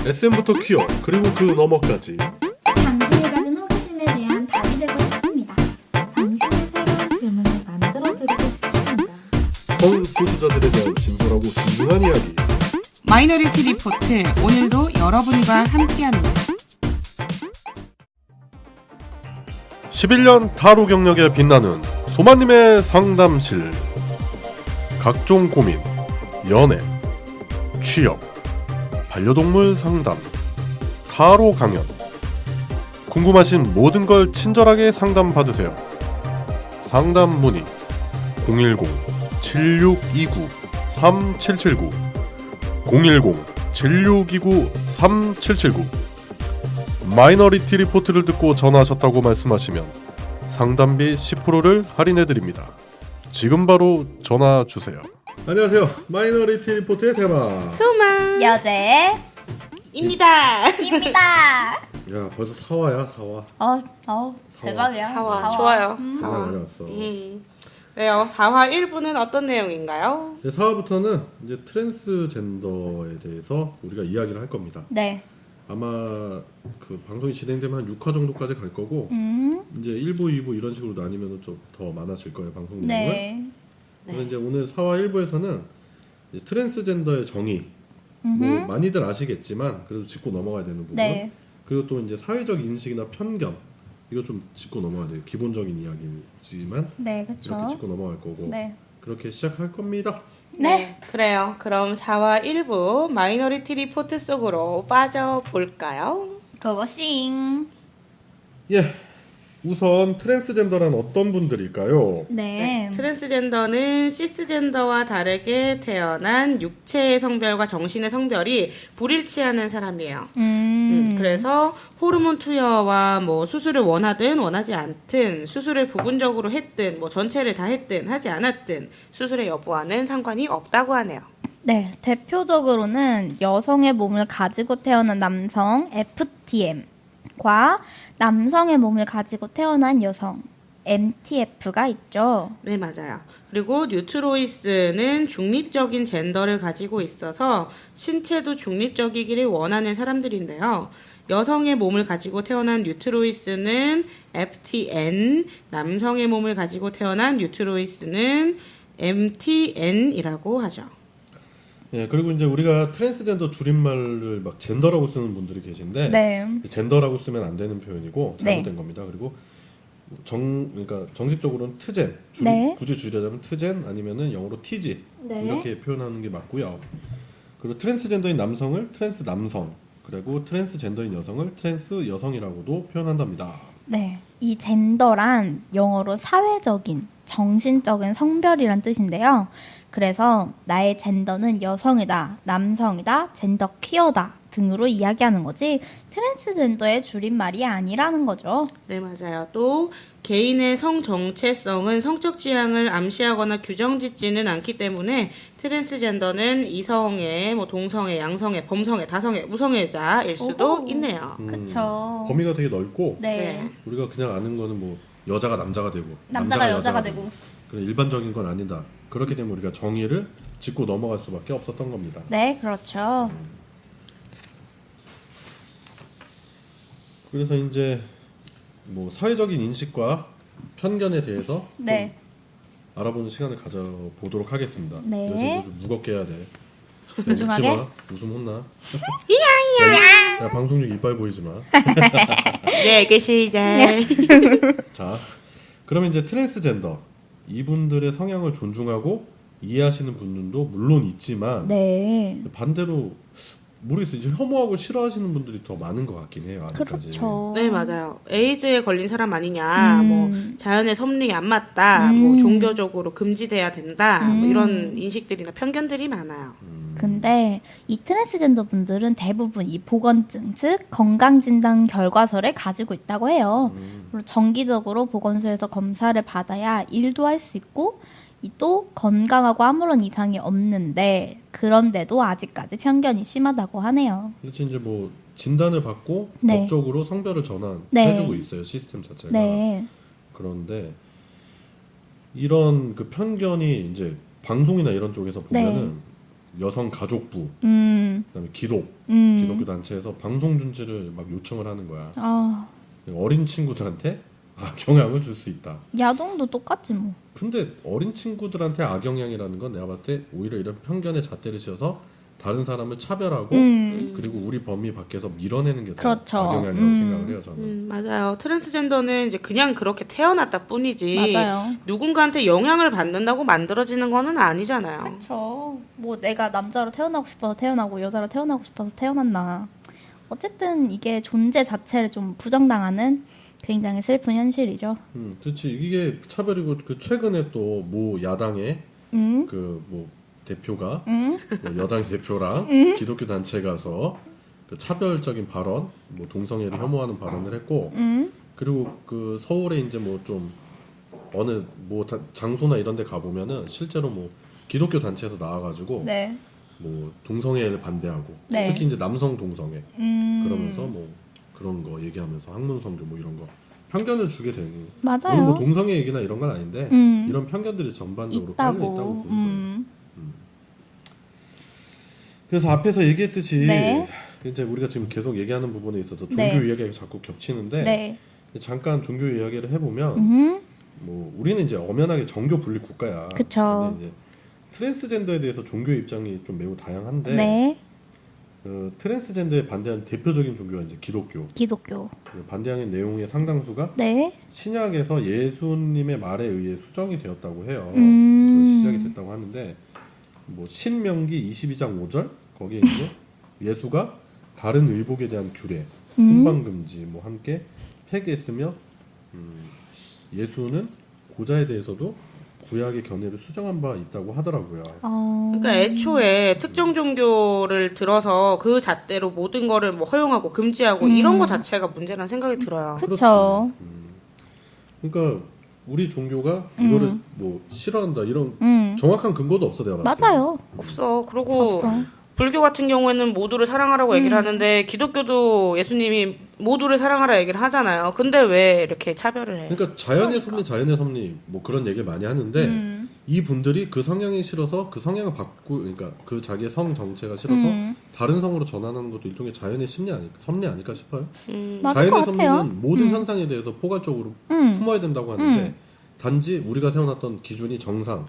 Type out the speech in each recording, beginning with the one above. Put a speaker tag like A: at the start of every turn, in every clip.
A: SM부터 퀴어 그리고 그 너머까지
B: 당신이 가진 호기심에 대한 답이 되고 싶습니다.
C: 당신의 새로운 질문을 만들어드리고 싶습니다.
A: 성소수자들에 대한 진솔하고 진중한 이야기.
D: 마이너리티 리포트, 오늘도 여러분과 함께합니다.
A: 11년 타로 경력에 빛나는 소마님의 상담실. 각종 고민, 연애, 취업, 반려동물 상담, 타로 강연. 궁금하신 모든 걸 친절하게 상담받으세요. 상담 문의 010-7629-3779 010-7629-3779. 마이너리티 리포트를 듣고 전화하셨다고 말씀하시면 상담비 10%를 할인해드립니다. 지금 바로 전화 주세요. 안녕하세요. 마이너리티 리포트의 대박.
D: 소마
B: 여제입니다.
D: 입니다.
A: 야, 벌써 4화야 4화.
B: 대박이야.
D: 4화 좋아요.
A: 정말 많이 왔어.
D: 그래요. 4화 1부는 어떤 내용인가요?
A: 4화부터는 이제 트랜스젠더에 대해서 우리가 이야기를 할 겁니다.
B: 네.
A: 아마 그 방송이 진행되면 한 6화 정도까지 갈 거고 이제 1부, 2부 이런 식으로 나뉘면 좀 더 많아질 거예요, 방송 내용은.
B: 네.
A: 그래서 이제 오늘 4화 1부에서는 이제 트랜스젠더의 정의, 뭐 많이들 아시겠지만 그래도 짚고 넘어가야 되는 부분.
B: 네.
A: 그리고 또 이제 사회적 인식이나 편견 이거 좀 짚고 넘어가야 돼요. 기본적인 이야기지만
B: 네,
A: 이렇게
B: 그렇죠.
A: 짚고 넘어갈 거고
B: 네.
A: 그렇게 시작할 겁니다.
B: 네.
D: 그래요. 그럼 4화 1부 마이너리티 리포트 속으로 빠져볼까요?
B: 고고싱.
A: 예, 우선 트랜스젠더란 어떤 분들일까요?
B: 네.
D: 트랜스젠더는 시스젠더와 다르게 태어난 육체의 성별과 정신의 성별이 불일치하는 사람이에요. 그래서 호르몬 투여와 뭐 수술을 원하든 원하지 않든 수술을 부분적으로 했든 뭐 전체를 다 했든 하지 않았든 수술의 여부와는 상관이 없다고 하네요.
B: 네, 대표적으로는 여성의 몸을 가지고 태어난 남성 FTM과 남성의 몸을 가지고 태어난 여성 MTF가 있죠.
D: 네, 맞아요. 그리고 뉴트로이스는 중립적인 젠더를 가지고 있어서 신체도 중립적이기를 원하는 사람들인데요. 여성의 몸을 가지고 태어난 뉴트로이스는 FTN, 남성의 몸을 가지고 태어난 뉴트로이스는 MTN이라고 하죠.
A: 예, 그리고 이제 우리가 트랜스젠더 줄임말을 막 젠더라고 쓰는 분들이 계신데
B: 네.
A: 젠더라고 쓰면 안 되는 표현이고 잘못된
B: 네.
A: 겁니다. 그리고 그러니까 정식적으로는 트젠,
B: 네.
A: 굳이 줄이자면 트젠 아니면은 영어로 티지
B: 네.
A: 이렇게 표현하는 게 맞고요. 그리고 트랜스젠더인 남성을 트랜스 남성, 그리고 트랜스젠더인 여성을 트랜스 여성이라고도 표현한답니다.
B: 네. 이 젠더란 영어로 사회적인, 정신적인 성별이란 뜻인데요. 그래서 나의 젠더는 여성이다, 남성이다, 젠더 퀴어다 등으로 이야기하는 거지 트랜스젠더의 줄임말이 아니라는 거죠.
D: 네, 맞아요. 또 개인의 성 정체성은 성적 지향을 암시하거나 규정짓지는 않기 때문에 트랜스젠더는 이성애, 뭐 동성애, 양성애, 범성애, 다성애, 무성애자일 수도
B: 오호.
D: 있네요.
B: 그쵸.
A: 범위가 되게 넓고
B: 네.
A: 우리가 그냥 아는 거는 뭐 여자가 남자가 되고
B: 남자가 여자가 되고.
A: 그런 일반적인 건 아니다. 그렇기 때문에 우리가 정의를 짚고 넘어갈 수밖에 없었던 겁니다.
B: 네, 그렇죠.
A: 그래서 이제 뭐 사회적인 인식과 편견에 대해서
B: 네.
A: 좀 알아보는 시간을 가져보도록 하겠습니다.
B: 네.
A: 요즘 좀 무겁게 해야 돼.
B: 진중하게?
A: 웃지 마. 웃음 혼나. 야, 방송 중 이빨 보이지 마.
D: 네, 알겠습니다.
A: 자, 그러면 이제 트랜스젠더 이분들의 성향을 존중하고 이해하시는 분들도 물론 있지만
B: 네.
A: 반대로 모르겠어요. 이제 혐오하고 싫어하시는 분들이 더 많은 것 같긴 해요. 아직까지.
B: 그렇죠.
D: 네, 맞아요. 에이즈에 걸린 사람 아니냐, 뭐 자연의 섭리에 안 맞다, 뭐 종교적으로 금지돼야 된다, 뭐 이런 인식들이나 편견들이 많아요.
B: 근데 이 트랜스젠더 분들은 대부분 이 보건증, 즉 건강진단 결과서를 가지고 있다고 해요. 그리고 정기적으로 보건소에서 검사를 받아야 일도 할 수 있고 또 건강하고 아무런 이상이 없는데 그런데도 아직까지 편견이 심하다고 하네요.
A: 그렇지 이제 뭐 진단을 받고
B: 네.
A: 법적으로 성별을 전환해주고 있어요. 시스템 자체가.
B: 네.
A: 그런데 이런 그 편견이 이제 방송이나 이런 쪽에서 보면은 여성 가족부, 그다음에 기독교 단체에서 방송 중지를 막 요청을 하는 거야. 어린 친구들한테 악영향을 줄 수 있다.
B: 야동도 똑같지 뭐.
A: 근데 어린 친구들한테 악영향이라는 건 내가 봤을 때 오히려 이런 편견에 잣대를 씌워서 다른 사람을 차별하고 그리고 우리 범위 밖에서 밀어내는 게 더
B: 그렇죠.
A: 악영향이라고 생각을 해요, 저는.
D: 맞아요. 트랜스젠더는 이제 그냥 그렇게 태어났다 뿐이지.
B: 맞아요.
D: 누군가한테 영향을 받는다고 만들어지는 거는 아니잖아요.
B: 그렇죠. 뭐 내가 남자로 태어나고 싶어서 태어나고 여자로 태어나고 싶어서 태어났나. 어쨌든 이게 존재 자체를 좀 부정당하는 굉장히 슬픈 현실이죠.
A: 그렇지. 이게 차별이고 그 최근에 또 모 야당의 그 뭐 대표가 뭐 여당 대표랑 기독교 단체 가서 그 차별적인 발언, 뭐 동성애를 혐오하는 발언을 했고, 그리고 그 서울에 이제 뭐 좀 어느 뭐 장소나 이런 데 가보면은 실제로 뭐 기독교 단체에서 나와가지고
B: 네.
A: 뭐 동성애를 반대하고
B: 네.
A: 특히 이제 남성 동성애 그러면서 뭐 그런 거 얘기하면서 학문성교 뭐 이런 거 편견을 주게 되는.
B: 맞아요.
A: 물론 뭐 동성애 얘기나 이런 건 아닌데 이런 편견들이 전반적으로 깔려 있다고 보는 거예요. 그래서 앞에서 얘기했듯이
B: 네.
A: 이제 우리가 지금 계속 얘기하는 부분에 있어서 종교
B: 네.
A: 이야기가 자꾸 겹치는데
B: 네.
A: 잠깐 종교 이야기를 해보면 뭐 우리는 이제 엄연하게 정교 분리 국가야.
B: 그쵸.
A: 근데 이제 트랜스젠더에 대해서 종교 입장이 좀 매우 다양한데
B: 네.
A: 트랜스젠더에 반대하는 대표적인 종교가 이제 기독교.
B: 기독교.
A: 반대하는 내용의 상당수가
B: 네.
A: 신약에서 예수님의 말에 의해 수정이 되었다고 해요. 그래서 시작이 됐다고 하는데 뭐 신명기 22장 5절 거기에 이제 예수가 다른 의복에 대한 규례, 혼방금지 뭐 함께 폐기했으며 예수는 고자에 대해서도 구약의 견해를 수정한 바 있다고 하더라고요.
D: 그러니까 애초에 특정 종교를 들어서 그 잣대로 모든 거를 뭐 허용하고 금지하고 이런 거 자체가 문제라는 생각이 들어요.
B: 그쵸.
A: 그러니까 우리 종교가 이거를 뭐 싫어한다 이런 정확한 근거도 없어 내가 봤을 때.
B: 맞아요.
D: 없어. 그리고
B: 없어.
D: 불교 같은 경우에는 모두를 사랑하라고 얘기를 하는데 기독교도 예수님이 모두를 사랑하라 얘기를 하잖아요. 근데 왜 이렇게 차별을 해?
A: 그러니까 자연의 섭리, 자연의 섭리 뭐 그런 얘기를 많이 하는데 이 분들이 그 성향이 싫어서 그 성향을 그러니까 그 자기의 성 정체가 싫어서 다른 성으로 전환하는 것도 일종의 자연의 섭리 아닐까 싶어요.
B: 맞을
A: 자연의
B: 것 같아요.
A: 섭리는 모든 현상에 대해서 포괄적으로 품어야 된다고 하는데 단지 우리가 세워놨던 기준이 정상,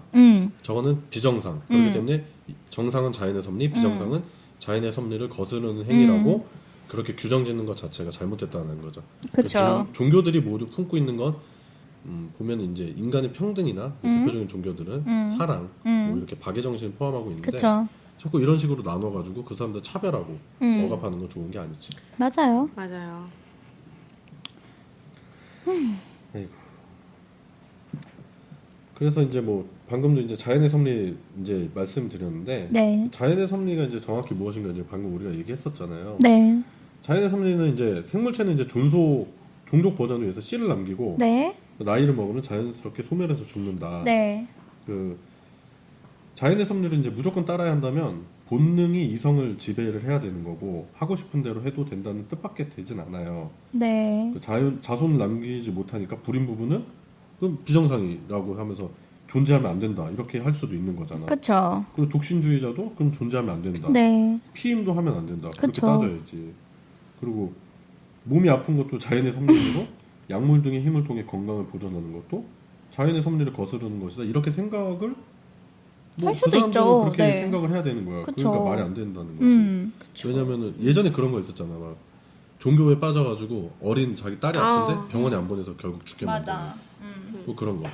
A: 저거는 비정상. 그렇기 때문에 정상은 자연의 섭리, 비정상은 자연의 섭리를 거스르는 행위라고 그렇게 규정짓는 것 자체가 잘못됐다는 거죠.
B: 그쵸.
A: 종교들이 모두 품고 있는 건 보면 이제 인간의 평등이나 대표적인 종교들은 사랑, 뭐 이렇게 박애 정신을 포함하고 있는데
B: 그쵸.
A: 자꾸 이런 식으로 나눠가지고 그 사람들 차별하고 억압하는 건 좋은 게 아니지.
B: 맞아요.
D: 맞아요.
A: 아이고. 그래서 이제 뭐 방금도 이제 자연의 섭리 이제 말씀드렸는데
B: 네.
A: 자연의 섭리가 이제 정확히 무엇인가 이제 방금 우리가 얘기했었잖아요.
B: 네.
A: 자연의 섭리는 이제 생물체는 이제 종족 보존을 위해서 씨를 남기고
B: 네.
A: 나이를 먹으면 자연스럽게 소멸해서 죽는다.
B: 네.
A: 그 자연의 섭리를 이제 무조건 따라야 한다면 본능이 이성을 지배를 해야 되는 거고 하고 싶은 대로 해도 된다는 뜻밖에 되진 않아요.
B: 네.
A: 그 자손을 남기지 못하니까 불임 부분은 그럼 비정상이라고 하면서 존재하면 안 된다 이렇게 할 수도 있는 거잖아.
B: 그쵸.
A: 그리고 독신주의자도 그럼 존재하면 안 된다.
B: 네.
A: 피임도 하면 안 된다. 그렇게
B: 그쵸.
A: 따져야지. 그리고 몸이 아픈 것도 자연의 섭리이고 약물 등의 힘을 통해 건강을 보존하는 것도 자연의 섭리를 거스르는 것이다. 이렇게 생각을
B: 할 수도
A: 그 사람들은
B: 있죠.
A: 그렇게
B: 네.
A: 생각을 해야 되는 거야.
B: 그쵸.
A: 그러니까 말이 안 된다는 거지. 왜냐면은 예전에 그런 거 있었잖아. 막 종교에 빠져가지고 어린 자기 딸이 아픈데 병원에 안 보내서 결국 죽게 만드는. 뭐 그런 거.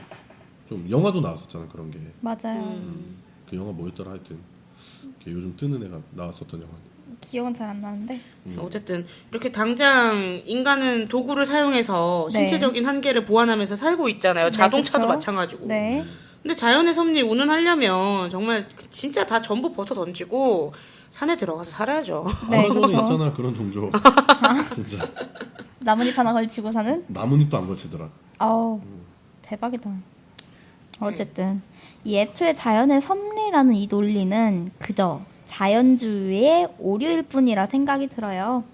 A: 좀 영화도 나왔었잖아 그런 게.
B: 맞아요.
A: 그 영화 뭐였더라 하여튼. 요즘 뜨는 애가 나왔었던 영화.
B: 기억은 잘 안 나는데.
D: 어쨌든 이렇게 당장 인간은 도구를 사용해서
B: 네.
D: 신체적인 한계를 보완하면서 살고 있잖아요.
B: 네,
D: 자동차도
B: 그쵸.
D: 마찬가지고.
B: 네.
D: 근데 자연의 섭리 운운하려면 정말 진짜 다 전부 벗어 던지고 산에 들어가서 살아야죠.
B: 네,
A: 아마존에
B: 그쵸.
A: 있잖아 그런 종족. 진짜
B: 나뭇잎 하나 걸치고 사는?
A: 나뭇잎도 안 거치더라.
B: 아우, 대박이다. 어쨌든 이 애초에 자연의 섭리라는 이 논리는 그저 자연주의의 오류일 뿐이라 생각이 들어요.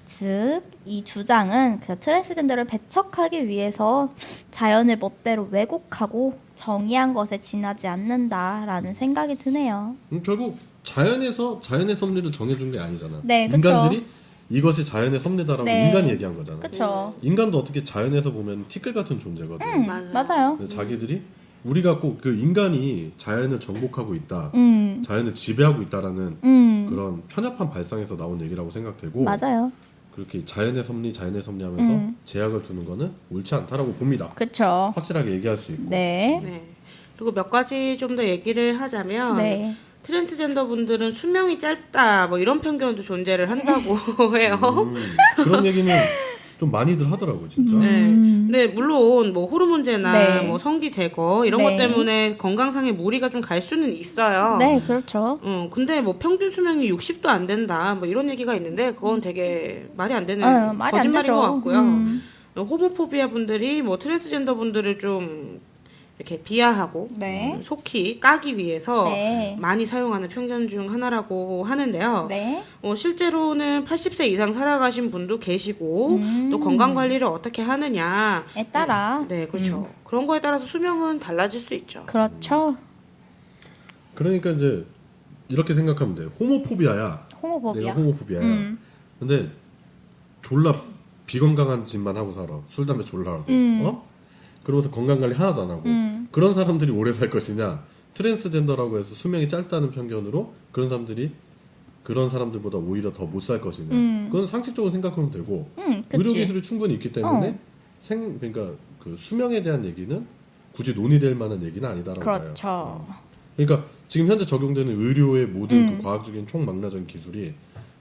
B: 즉, 이 주장은 그저 트랜스젠더를 배척하기 위해서 자연을 멋대로 왜곡하고 정의한 것에 지나지 않는다라는 생각이 드네요.
A: 결국 자연의 섭리를 정해준 게 아니잖아.
B: 네, 그쵸.
A: 인간들이 이것이 자연의 섭리다라고
B: 네.
A: 인간이 얘기한 거잖아.
B: 그쵸.
A: 인간도 어떻게 자연에서 보면 티끌 같은 존재거든.
B: 맞아요.
A: 근데 자기들이 우리가 꼭 그 인간이 자연을 정복하고 있다, 자연을 지배하고 있다라는 그런 편협한 발상에서 나온 얘기라고 생각되고,
B: 맞아요.
A: 그렇게 자연의 섭리 하면서 제약을 두는 거는 옳지 않다라고 봅니다.
B: 그쵸.
A: 확실하게 얘기할 수 있고.
B: 네.
D: 네. 그리고 몇 가지 좀 더 얘기를 하자면
B: 네.
D: 트랜스젠더 분들은 수명이 짧다 뭐 이런 편견도 존재를 한다고 해요.
A: 그런 얘기는 좀 많이들 하더라고 진짜.
D: 네. 근데 물론 뭐 호르몬제나
B: 네.
D: 뭐 성기 제거 이런
B: 네.
D: 것 때문에 건강상의 무리가 좀 갈 수는 있어요.
B: 네, 그렇죠.
D: 근데 뭐 평균 수명이 60도 안 된다 뭐 이런 얘기가 있는데 그건 되게 말이 안 되는
B: 말이 안
D: 거짓말인
B: 되죠.
D: 것 같고요. 호모포비아 분들이 뭐 트랜스젠더 분들을 좀 이렇게 비하하고
B: 네.
D: 속히 까기 위해서
B: 네.
D: 많이 사용하는 편견 중 하나라고 하는데요.
B: 네.
D: 실제로는 80세 이상 살아가신 분도 계시고 또 건강 관리를 어떻게 하느냐에
B: 따라.
D: 네, 그렇죠. 그런 거에 따라서 수명은 달라질 수 있죠.
B: 그렇죠.
A: 그러니까 이제 이렇게 생각하면 돼. 호모포비아야.
B: 호모포비아.
A: 내가 호모포비아야. 근데 졸라 비건강한 짓만 하고 살아. 술, 담배 졸라 하고. 어? 그러면서 건강관리 하나도 안 하고. 그런 사람들이 오래 살 것이냐. 트랜스젠더라고 해서 수명이 짧다는 편견으로 그런 사람들이 그런 사람들보다 오히려 더 못 살 것이냐. 그건 상식적으로 생각하면 되고.
B: 그치.
A: 의료기술이 충분히 있기 때문에 그러니까 그 수명에 대한 얘기는 굳이 논의될 만한 얘기는 아니다라고 봐요.
B: 그렇죠.
A: 그러니까 지금 현재 적용되는 의료의 모든 그 과학적인 총망라적인 기술이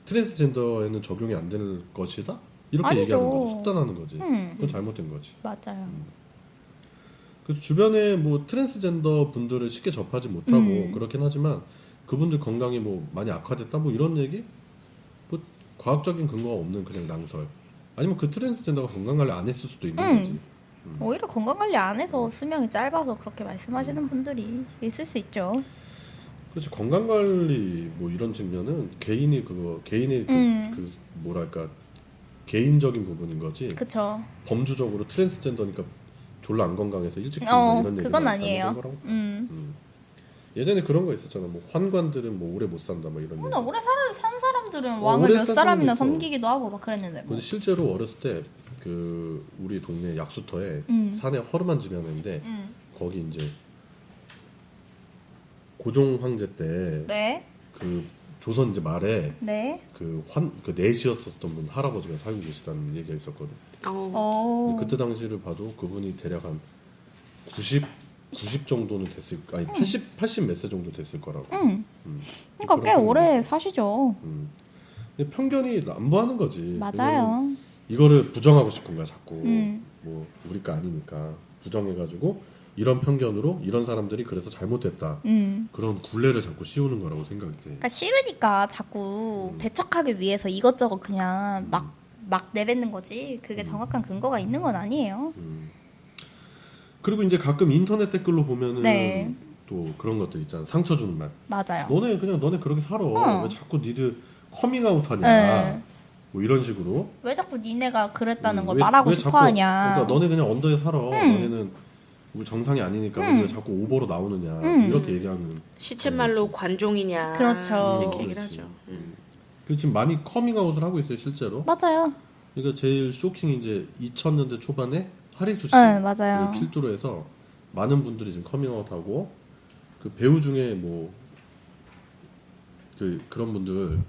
A: 트랜스젠더에는 적용이 안 될 것이다? 이렇게
B: 아니죠.
A: 얘기하는 거지. 속단하는 거지. 그건 잘못된 거지.
B: 맞아요.
A: 그래서 주변에 뭐 트랜스젠더 분들을 쉽게 접하지 못하고 그렇긴 하지만 그분들 건강이 뭐 많이 악화됐다 뭐 이런 얘기? 뭐 과학적인 근거가 없는 그냥 낭설. 아니면 그 트랜스젠더가 건강관리 안 했을 수도 있는 거지.
B: 오히려 건강관리 안 해서 수명이 짧아서 그렇게 말씀하시는 분들이 있을 수 있죠.
A: 그렇지. 건강관리 뭐 이런 측면은 개인의 그 뭐랄까 개인적인 부분인 거지.
B: 그쵸.
A: 범주적으로 트랜스젠더니까 졸라 안 건강해서 일찍 죽는다 이런 얘기는
B: 그건 아니에요.
A: 잘못된 거라고. 예전에 그런 거 있었잖아. 뭐 환관들은 뭐 오래 못 산다 뭐 이런 얘기.
B: 오래 산 사람들은 왕을
A: 오래
B: 몇
A: 산
B: 사람이나
A: 사람도 있어.
B: 섬기기도 하고 막 그랬는데 뭐.
A: 근데 실제로 어렸을 때 그 우리 동네 약수터에 산에 허름한 집이 하나 있는데 거기 이제 고종 황제 때
B: 네.
A: 그 조선 이제 말에
B: 네.
A: 그 내시였었던 분 할아버지가 살고 계시다는 얘기가 있었거든. 그때 당시를 봐도 그분이 대략 한 90 정도는 됐을, 아니 80 몇 세 정도 됐을 거라고.
B: 그러니까 꽤 오래 사시죠.
A: 근데 편견이 남부하는 거지.
B: 맞아요.
A: 이거를 부정하고 싶은 거야 자꾸. 뭐 우리 거 아니니까 부정해가지고 이런 편견으로 이런 사람들이 그래서 잘못됐다. 그런 굴레를 자꾸 씌우는 거라고 생각이 돼.
B: 그러니까 싫으니까 자꾸 배척하기 위해서 이것저것 그냥 막 내뱉는 거지. 그게 정확한 근거가 있는 건 아니에요.
A: 그리고 이제 가끔 인터넷 댓글로 보면은
B: 네.
A: 또 그런 것들 있잖아. 상처 주는 말.
B: 맞아요.
A: 너네 그렇게 살아. 왜 자꾸 니들 커밍아웃 하냐.
B: 네.
A: 뭐 이런 식으로.
B: 왜 자꾸 니네가 그랬다는 걸
A: 왜-
B: 말하고
A: 왜
B: 싶어
A: 자꾸-
B: 하냐.
A: 그러니까 너네 그냥 언더에 살아. 너네는 우리 정상이 아니니까 왜 자꾸 오버로 나오느냐. 이렇게 얘기하는.
D: 시쳇말로 관종이냐
B: 그렇죠.
D: 이렇게 얘기를
A: 그렇지.
D: 하죠.
A: 그 지금 많이 커밍아웃을 하고 있어요 실제로.
B: 맞아요.
A: 그러니까 제일 쇼킹이 이제 2000년대 초반에 하리수 씨
B: 네, 맞아요.
A: 필두로 해서 많은 분들이 지금 커밍아웃하고 그 배우 중에 뭐 그런 분들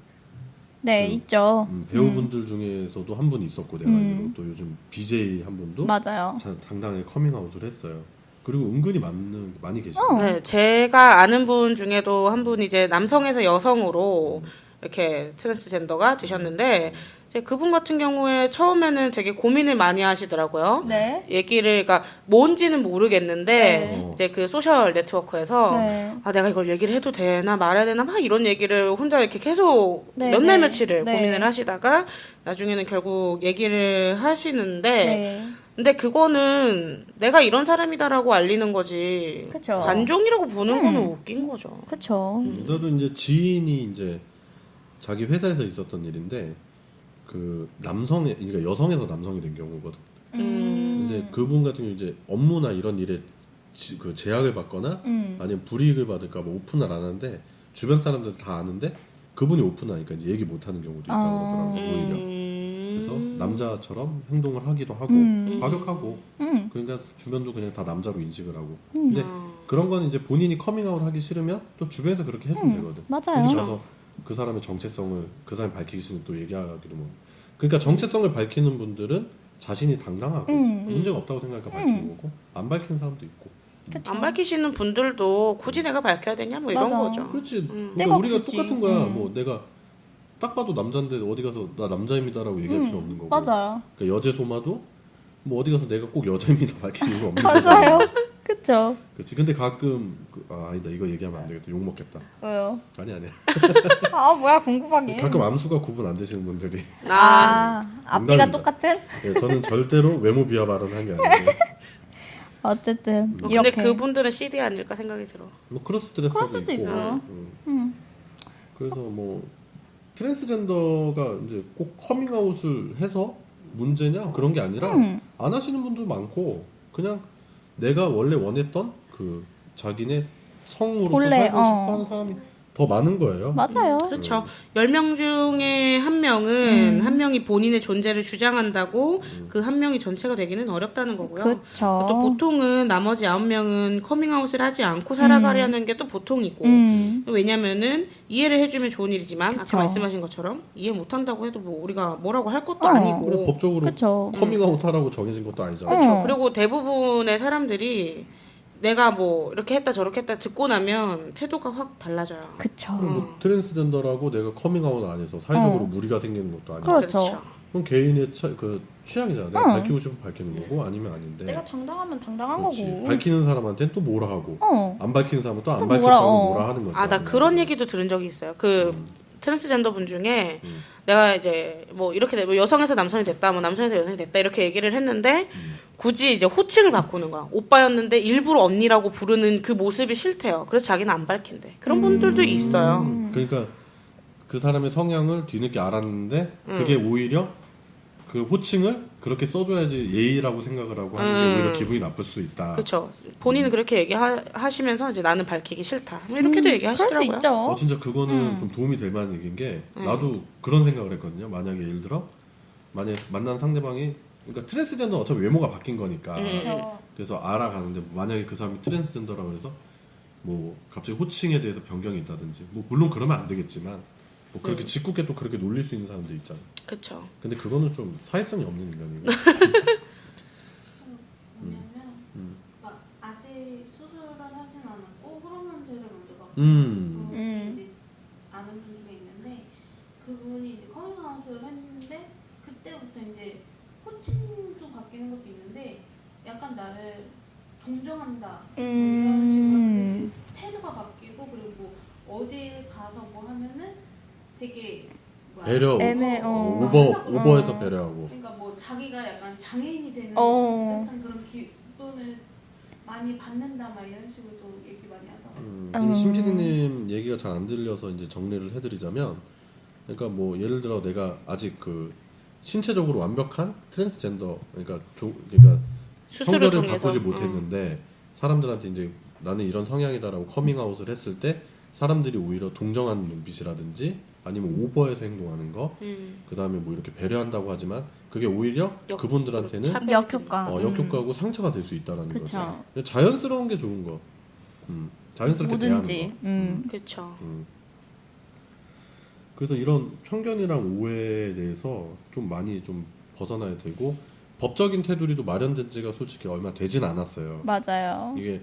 B: 네, 있죠.
A: 배우분들 중에서도 한 분이 있었고 내가 알기로 또 요즘 BJ 한 분도
B: 맞아요.
A: 상당히 커밍아웃을 했어요. 그리고 은근히 많이 계시죠.
D: 네, 제가 아는 분 중에도 한 분 이제 남성에서 여성으로 이렇게 트랜스젠더가 되셨는데 이제 그분 같은 경우에 처음에는 되게 고민을 많이 하시더라고요.
B: 네.
D: 얘기를 그러니까 뭔지는 모르겠는데
B: 네.
D: 이제 그 소셜 네트워크에서
B: 네.
D: 아 내가 이걸 얘기를 해도 되나 말아야 되나 막 이런 얘기를 혼자 이렇게 계속
B: 네,
D: 몇 날
B: 네.
D: 며칠을
B: 네.
D: 고민을 하시다가 나중에는 결국 얘기를 하시는데
B: 네.
D: 근데 그거는 내가 이런 사람이다라고 알리는 거지.
B: 그쵸.
D: 관종이라고 보는 거는 웃긴 거죠.
B: 그쵸.
A: 저도 이제 지인이 이제 자기 회사에서 있었던 일인데 그 그러니까 여성에서 남성이 된 경우거든. 근데 그분 같은 경우 이제 업무나 이런 일에 그 제약을 받거나 아니면 불이익을 받을까 봐 오픈을 안 하는데 주변 사람들 다 아는데 그분이 오픈하니까 이제 얘기 못하는 경우도 있다고 그러더라고요. 오히려. 그래서 남자처럼 행동을 하기도 하고 과격하고 그러니까 주변도 그냥 다 남자로 인식을 하고 근데 그런 건 이제 본인이 커밍아웃 하기 싫으면 또 주변에서 그렇게 해주면 되거든.
B: 맞아요.
A: 굳이 가서 그 사람의 정체성을 그 사람이 밝히기 싫으면 또 얘기하기도 뭐 그러니까 정체성을 밝히는 분들은 자신이 당당하고 문제가 없다고 생각하니까 밝히는 거고 안 밝히는 사람도 있고
B: 그쵸.
D: 안 밝히시는 분들도 굳이 내가 밝혀야 되냐 뭐 이런
B: 맞아.
D: 거죠.
A: 그렇지.
B: 내가
A: 그러니까 우리가
B: 굳이.
A: 똑같은 거야. 뭐 내가 딱 봐도 남자인데 어디 가서 나 남자입니다라고 얘기할 필요 없는 거고.
B: 맞아요.
A: 그러니까 여제 소마도 뭐 어디 가서 내가 꼭 여자입니다 밝힐 이유가 없는
B: 맞아요.
A: 거잖아.
B: 그쵸.
A: 그렇지. 근데 가끔 아니다 이거 얘기하면 안 되겠다. 욕 먹겠다.
B: 왜요?
A: 아니야.
B: 아 뭐야 궁금하게.
A: 가끔 암수가 구분 안 되시는 분들이.
B: 앞뒤가
A: 농담입니다.
B: 똑같은?
A: 네, 저는 절대로 외모 비하 발언한 게 아니고.
B: 어쨌든
D: 근데
B: 이렇게.
D: 그분들은 CD 아닐까 생각이 들어.
A: 뭐 크로스 드레서도
B: 그럴 수도
A: 있고.
B: 있고요.
A: 그래서 뭐 트랜스젠더가 이제 꼭 커밍아웃을 해서 문제냐 그런 게 아니라 안 하시는 분도 많고 그냥 내가 원래 원했던 그 자기네 성으로서
B: 본래,
A: 살고 싶어하는 사람이 더 많은 거예요.
B: 맞아요.
D: 그렇죠. 10명 중에 한 명은 한 명이 본인의 존재를 주장한다고 그 한 명이 전체가 되기는 어렵다는 거고요.
B: 그쵸.
D: 또 보통은 나머지 9명은 커밍아웃을 하지 않고 살아가려는 게 또 보통이고 왜냐면은 이해를 해주면 좋은 일이지만
B: 그쵸.
D: 아까 말씀하신 것처럼 이해 못한다고 해도 뭐 우리가 뭐라고 할 것도
B: 어.
A: 그래,
D: 아니고
A: 법적으로
B: 그쵸.
A: 커밍아웃 하라고 정해진 것도 아니잖아.
B: 어.
D: 그리고 대부분의 사람들이 내가 뭐 이렇게 했다 저렇게 했다 듣고 나면 태도가 확 달라져요.
B: 그쵸.
A: 뭐 트랜스젠더라고 내가 커밍아웃 안 해서 사회적으로 무리가 생기는 것도 아니고
B: 그렇죠.
A: 그건 개인의 그 취향이잖아. 내가 밝히고 싶으면 밝히는 거고 아니면 아닌데
B: 내가 당당하면 당당한
A: 그렇지.
B: 거고.
A: 밝히는 사람한테는 또 뭐라 하고 안 밝히는 사람은 또 안
B: 또
A: 밝혔다고
B: 뭐라,
A: 뭐라 하는 거죠.
D: 아, 나 그런 얘기도 들은 적이 있어요. 그 트랜스젠더 분 중에 내가 이제 뭐 이렇게 뭐 여성에서 남성이 됐다, 뭐 남성에서 여성이 됐다 이렇게 얘기를 했는데 굳이 이제 호칭을 바꾸는 거야. 오빠였는데 일부러 언니라고 부르는 그 모습이 싫대요. 그래서 자기는 안 밝힌대. 그런 분들도 있어요.
A: 그러니까 그 사람의 성향을 뒤늦게 알았는데 그게 오히려 그 호칭을 그렇게 써줘야지 예의라고 생각을 하고 하는 게 오히려 기분이 나쁠 수 있다.
D: 그렇죠. 본인은 그렇게 얘기하시면서 이제 나는 밝히기 싫다. 뭐 이렇게도
B: 그럴 수
D: 얘기하시더라고요.
B: 있죠.
A: 진짜 그거는 좀 도움이 될 만한 얘기인 게 나도 그런 생각을 했거든요. 만약에 예를 들어 만약에 만난 상대방이 그러니까 트랜스젠더는 어차피 외모가 바뀐 거니까 그래서 알아가는데 만약에 그 사람이 트랜스젠더라고 해서 뭐 갑자기 호칭에 대해서 변경이 있다든지 뭐 물론 그러면 안 되겠지만 뭐 그렇게 짓궂게 또 그렇게 놀릴 수 있는 사람들 있잖아.
D: 그렇죠.
A: 근데 그거는 좀 사회성이 없는 인간이고.
C: 왜냐면 막 아직 수술을 하진 않았고 호르몬제를 먼저 받고 이제 아는 분 중에 있는데 그분이 이제 커밍아웃을 했는데 그때부터 이제 호칭도 바뀌는 것도 있는데 약간 나를 동정한다 이런 식으로 태도가 바뀌고 그리고 어딜 가서 뭐 하면은 되게 뭐야,
A: 배려, 오버해서 배려하고.
C: 그러니까 뭐 자기가 약간 장애인이 되는 듯한 그런 기분을 많이 받는다 막 이런 식으로 또 얘기 많이 하더라고요.
A: 심지리님 얘기가 잘 안 들려서 이제 정리를 해드리자면, 그러니까 뭐 예를 들어 내가 아직 그 신체적으로 완벽한 트랜스젠더, 그러니까
D: 수술을
A: 성별을
D: 통해서
A: 바꾸지 못했는데 사람들한테 이제 나는 이런 성향이다라고 커밍아웃을 했을 때 사람들이 오히려 동정하는 눈빛이라든지 아니면 오버해서 행동하는 거, 그 다음에 뭐 이렇게 배려한다고 하지만 그게 오히려 그분들한테는
B: 역효과.
A: 역효과고 상처가 될 수 있다라는
B: 그쵸.
A: 거죠. 자연스러운 게 좋은 거. 자연스럽게
B: 뭐든지.
A: 대하는 거.
D: 그렇죠.
A: 그래서 이런 편견이랑 오해에 대해서 좀 많이 좀 벗어나야 되고 법적인 테두리도 마련된 지가 솔직히 얼마 되진 않았어요.
B: 맞아요.
A: 이게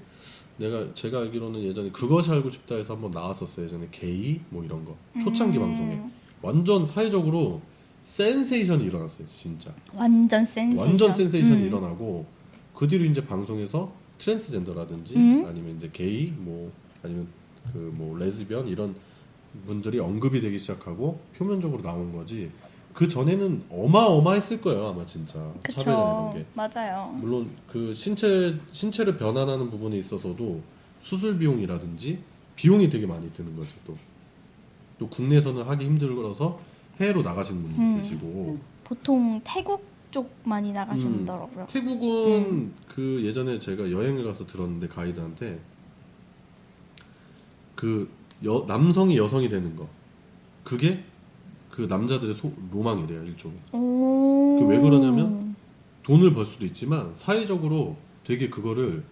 A: 제가 알기로는 예전에 그것이 알고 싶다 해서 한번 나왔었어요. 예전에 게이 뭐 이런 거 초창기 방송에 완전 사회적으로 센세이션이 일어났어요. 진짜
B: 완전 센세이션.
A: 완전 센세이션이 일어나고 그 뒤로 이제 방송에서 트랜스젠더라든지 아니면 이제 게이 뭐 아니면 그 뭐 레즈비언 이런 분들이 언급이 되기 시작하고 표면적으로 나온 거지. 그 전에는 어마어마했을 거예요 아마 진짜.
B: 그쵸.
A: 차별이나 이런 게.
B: 맞아요.
A: 물론 그 신체를 변환하는 부분에 있어서도 수술 비용이라든지 비용이 되게 많이 드는 거죠. 또 국내에서는 하기 힘들어서 해외로 나가시는 분도 계시고.
B: 보통 태국 쪽 많이 나가시더라고요.
A: 태국은 그 예전에 제가 여행을 가서 들었는데 가이드한테 그 남성이 여성이 되는 거 그게 그 남자들의 로망이래요 일종의. 그게 왜 그러냐면 돈을 벌 수도 있지만 사회적으로 되게 그거를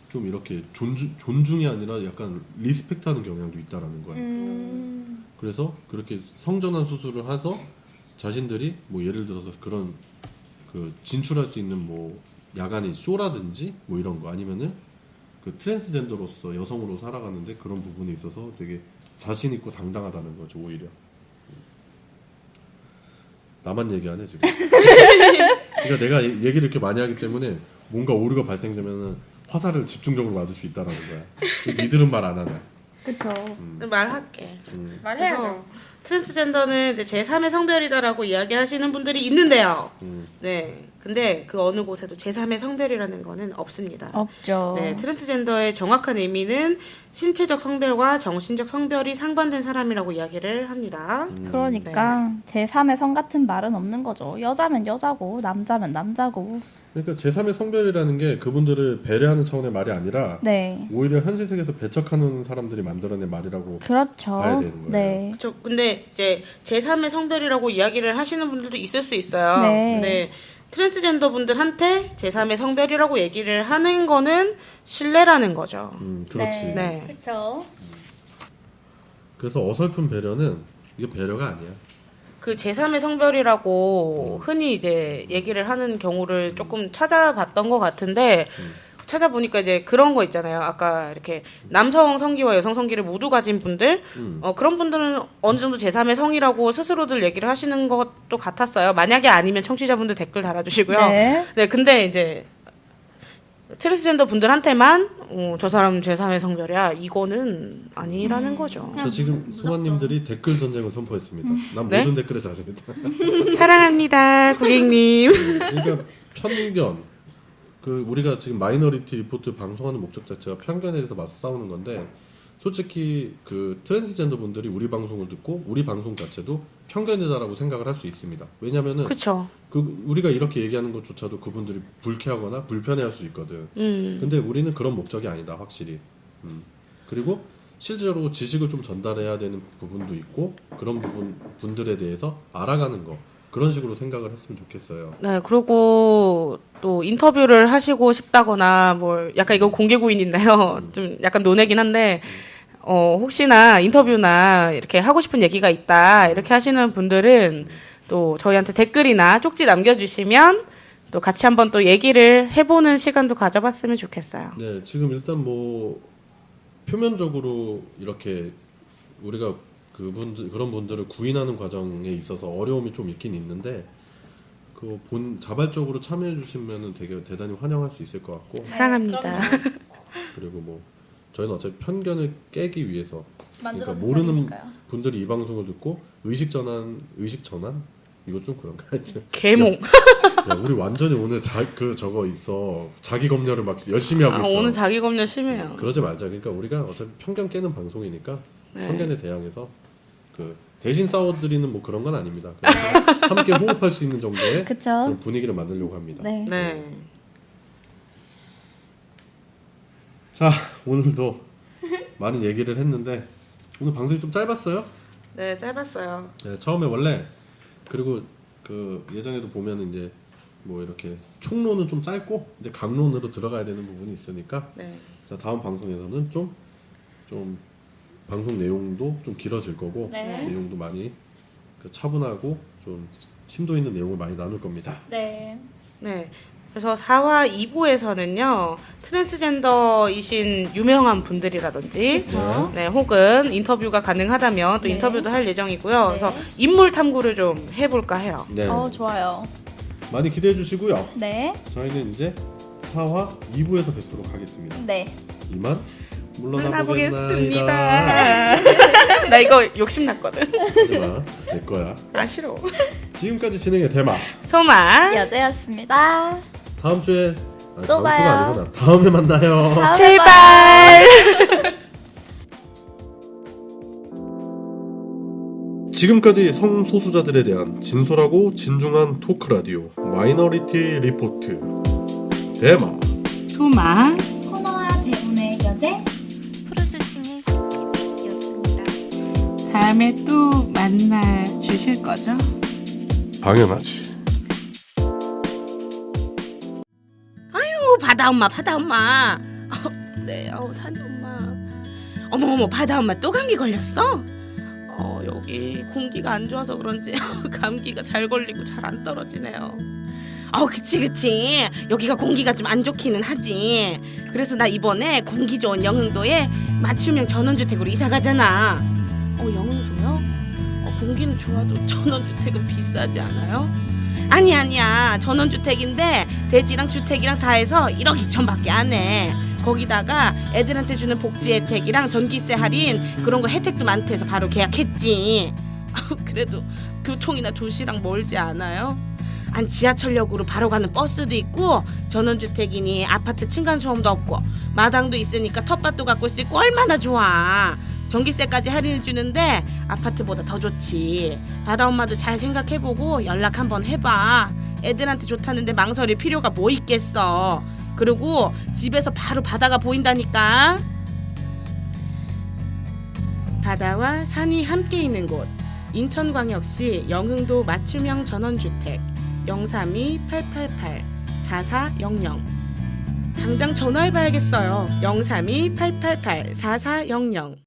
A: 좀 이렇게 존중이 아니라 약간 리스펙트하는 경향도 있다라는 거예요. 그래서 그렇게 성전환 수술을 해서 자신들이 뭐 예를 들어서 그런 그 진출할 수 있는 뭐 야간의 쇼라든지 뭐 이런 거 아니면은 그 트랜스젠더로서 여성으로 살아가는데 그런 부분에 있어서 되게 자신 있고 당당하다는 거죠 오히려. 나만 얘기하네 지금. 그러니까 내가 얘기를 이렇게 많이 하기 때문에 뭔가 오류가 발생되면은 화살을 집중적으로 맞을 수 있다라는 거야. 니들은 말 안 하네.
B: 그쵸.
D: 말할게. 말해야죠. 트랜스젠더는 이제 제3의 성별이다라고 이야기하시는 분들이 있는데요. 네. 근데 그 어느 곳에도 제3의 성별이라는 거는 없습니다.
B: 없죠.
D: 네. 트랜스젠더의 정확한 의미는 신체적 성별과 정신적 성별이 상반된 사람이라고 이야기를 합니다.
B: 그러니까 제3의 성 같은 말은 없는 거죠. 여자면 여자고 남자면 남자고.
A: 그러니까 제3의 성별이라는 게 그분들을 배려하는 차원의 말이 아니라
B: 네.
A: 오히려 현실 세계에서 배척하는 사람들이 만들어낸 말이라고
B: 그렇죠.
A: 봐야 되는 거예요.
B: 네.
D: 그렇죠. 근데 이제 제3의 성별이라고 이야기를 하시는 분들도 있을 수 있어요.
B: 네.
D: 근데 트랜스젠더 분들한테 제3의 성별이라고 얘기를 하는 거는 신뢰라는 거죠.
A: 그렇지.
D: 네.
B: 그렇죠.
A: 그래서 어설픈 배려는 이게 배려가 아니야.
D: 그 제3의 성별이라고 흔히 이제 얘기를 하는 경우를 조금 찾아봤던 것 같은데 찾아보니까 이제 그런 거 있잖아요. 아까 이렇게 남성 성기와 여성 성기를 모두 가진 분들 그런 분들은 어느 정도 제3의 성이라고 스스로들 얘기를 하시는 것도 같았어요. 만약에 아니면 청취자분들 댓글 달아주시고요. 네, 근데 이제 트랜스젠더 분들한테만 저 사람 제3의 성별이야 이거는 아니라는 거죠.
A: 저 지금 소마님들이 댓글 전쟁을 선포했습니다. 난
D: 네?
A: 모든 댓글에 자신있다.
D: 사랑합니다, 고객님.
A: 그러니까 편견. 그 우리가 지금 마이너리티 리포트 방송하는 목적 자체가 편견에 대해서 맞서 싸우는 건데 솔직히 그 트랜스젠더 분들이 우리 방송을 듣고 우리 방송 자체도 편견이다라고 생각을 할 수 있습니다. 왜냐면은
D: 그렇죠.
A: 그 우리가 이렇게 얘기하는 것조차도 그분들이 불쾌하거나 불편해할 수 있거든. 근데 우리는 그런 목적이 아니다, 확실히. 그리고 실제로 지식을 좀 전달해야 되는 부분도 있고 그런 분들에 대해서 알아가는 거 그런 식으로 생각을 했으면 좋겠어요.
D: 네, 그리고 또 인터뷰를 하시고 싶다거나 뭐 약간 이건 공개구인인데요. 좀 약간 논외긴 한데 혹시나 인터뷰나 이렇게 하고 싶은 얘기가 있다 이렇게 하시는 분들은 또 저희한테 댓글이나 쪽지 남겨주시면 또 같이 한번 또 얘기를 해보는 시간도 가져봤으면 좋겠어요.
A: 네, 지금 일단 뭐 표면적으로 이렇게 우리가 그런 분들을 구인하는 과정에 있어서 어려움이 좀 있긴 있는데 그 자발적으로 참여해 주시면은 되게 대단히 환영할 수 있을 것 같고
D: 사랑합니다.
A: 그리고 뭐 저희는 어차피 편견을 깨기 위해서 그러니까
B: 만들어서
A: 모르는
B: 자리니까요.
A: 분들이 이 방송을 듣고 의식 전환 이거 좀 그런가 하여튼
D: 개몽.
A: 야, 우리 완전히 오늘 저거 있어 자기 검열을 막 열심히 하고 있어.
D: 오늘 자기 검열 심해요.
A: 그러지 말자. 그러니까 우리가 어차피 편견 깨는 방송이니까 편견에 대항해서 그 대신 싸워드리는 뭐 그런 건 아닙니다. 그래서 함께 호흡할 수 있는 정도의
B: 그쵸.
A: 그런 분위기를 만들려고 합니다.
B: 네.
D: 네.
A: 자, 오늘도 많은 얘기를 했는데 오늘 방송이 좀 짧았어요.
D: 네, 짧았어요.
A: 네, 처음에 원래 그리고 그 예전에도 보면 이제 뭐 이렇게 총론은 좀 짧고 이제 강론으로 들어가야 되는 부분이 있으니까
D: 네.
A: 자 다음 방송에서는 좀 방송 내용도 좀 길어질 거고
B: 네.
A: 내용도 많이 그 차분하고 좀 심도 있는 내용을 많이 나눌 겁니다.
B: 네.
D: 네. 그래서 4화 2부에서는요, 트랜스젠더이신 유명한 분들이라든지, 네, 혹은 인터뷰가 가능하다면 또
B: 네.
D: 인터뷰도 할 예정이고요. 그래서 인물 탐구를 좀 해볼까 해요.
A: 네,
B: 좋아요.
A: 많이 기대해 주시고요.
B: 네.
A: 저희는 이제 4화 2부에서 뵙도록 하겠습니다.
B: 네.
A: 이만 물러나
D: 만나보겠습니다.
A: 보겠습니다.
D: 나 이거 욕심났거든.
A: 하지마, 내 거야.
D: 아, 싫어.
A: 지금까지 진행의 대마.
D: 소마.
B: 여자였습니다.
A: 다음 주에
B: 또
A: 다음
B: 봐요.
A: 주가 아니구나. 다음에 만나요.
B: 다음에
D: 제발.
A: 지금까지 성소수자들에 대한 진솔하고 진중한 토크 라디오 마이너리티 리포트 대마.
D: 소마.
B: 코너와 대본의 여제
E: 프로듀싱의 신기였습니다.
D: 다음에 또 만나 주실 거죠?
A: 당연하지.
D: 바다 엄마, 바다 엄마. 네, 산이 엄마. 어머, 바다 엄마 또 감기 걸렸어? 여기 공기가 안 좋아서 그런지 감기가 잘 걸리고 잘 안 떨어지네요. 그치. 여기가 공기가 좀 안 좋기는 하지. 그래서 나 이번에 공기 좋은 영흥도에 맞춤형 전원주택으로 이사 가잖아. 영흥도요? 공기는 좋아도 전원주택은 비싸지 않아요? 아니야. 전원주택인데 대지랑 주택이랑 다 해서 1억 2천밖에 안 해. 거기다가 애들한테 주는 복지 혜택이랑 전기세 할인 그런 거 혜택도 많대 해서 바로 계약했지. 그래도 교통이나 도시랑 멀지 않아요? 아니 지하철역으로 바로 가는 버스도 있고 전원주택이니 아파트 층간소음도 없고 마당도 있으니까 텃밭도 갖고 있을 거 얼마나 좋아. 전기세까지 할인해 주는데 아파트보다 더 좋지. 바다 엄마도 잘 생각해보고 연락 한번 해봐. 애들한테 좋다는데 망설일 필요가 뭐 있겠어. 그리고 집에서 바로 바다가 보인다니까. 바다와 산이 함께 있는 곳 인천광역시 영흥도 맞춤형 전원주택 032-888-4400 당장 전화해봐야겠어요. 032-888-4400